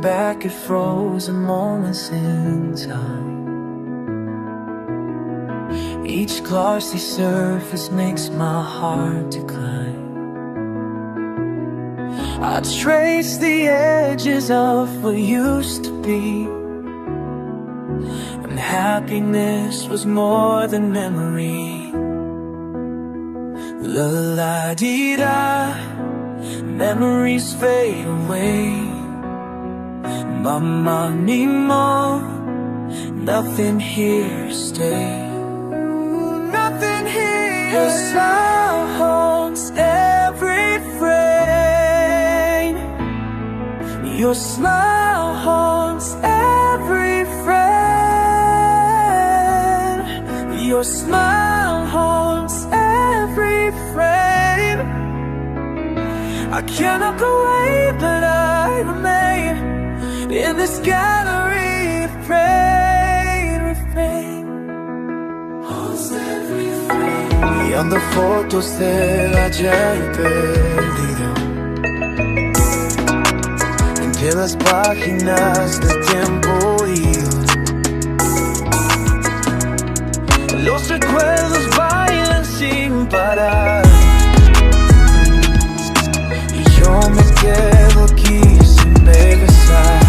back at frozen moments in time. Each glossy surface makes my heart decline. I trace the edges of what used to be, and happiness was more than memory. La-la-dee-da, memories fade away. Mama, Nemo, nothing here to stay. Nothing here. Your smile haunts every frame. Your smile haunts every frame. Your smile haunts every frame. I cannot go away, but I remain in this gallery of pain, with pain. Haunts every frame. Mirando fotos del ayer perdido, entre las páginas del tiempo ido. Los recuerdos bailan sin parar, y yo me quedo aquí sin regresar.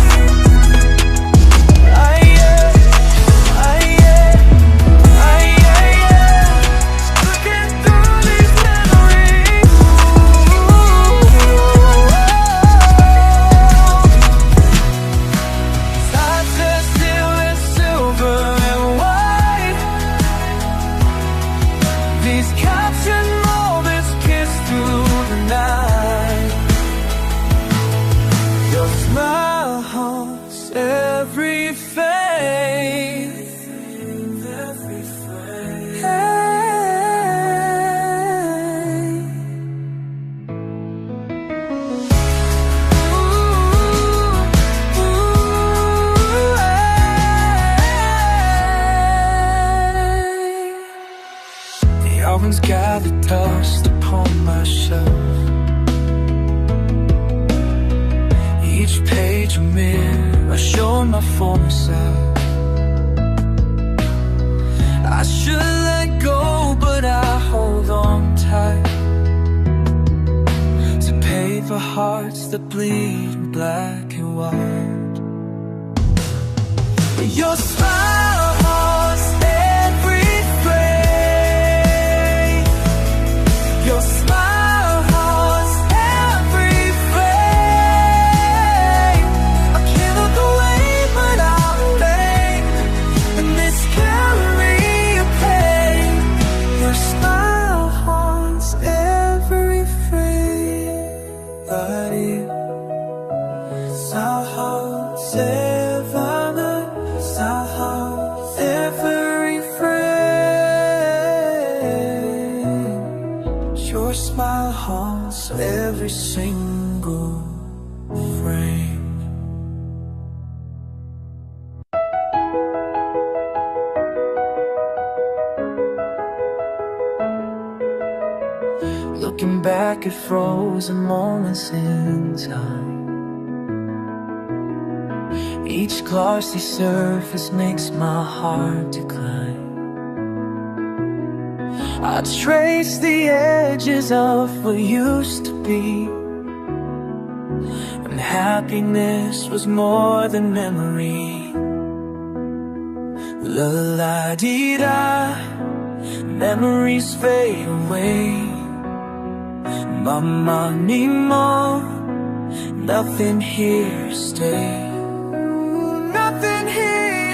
Gathered dust upon my shelf, each page a mirror, I show my former self. I should let go, but I hold on tight to paper hearts that bleed in black and white. Your smile haunts every frame. Your smile haunts every frame. I cannot go away, but I'll remain in this gallery of pain. Your smile haunts every frame. Smile haunts every frame. Your smile haunts every single frame. Looking back at frozen moments in time, each glossy surface makes my heart decline. I trace the edges of what used to be, and happiness was more than memory. La-la-dee-da, memories fade away. Mama, Nemo, nothing here to stay. Nothing here.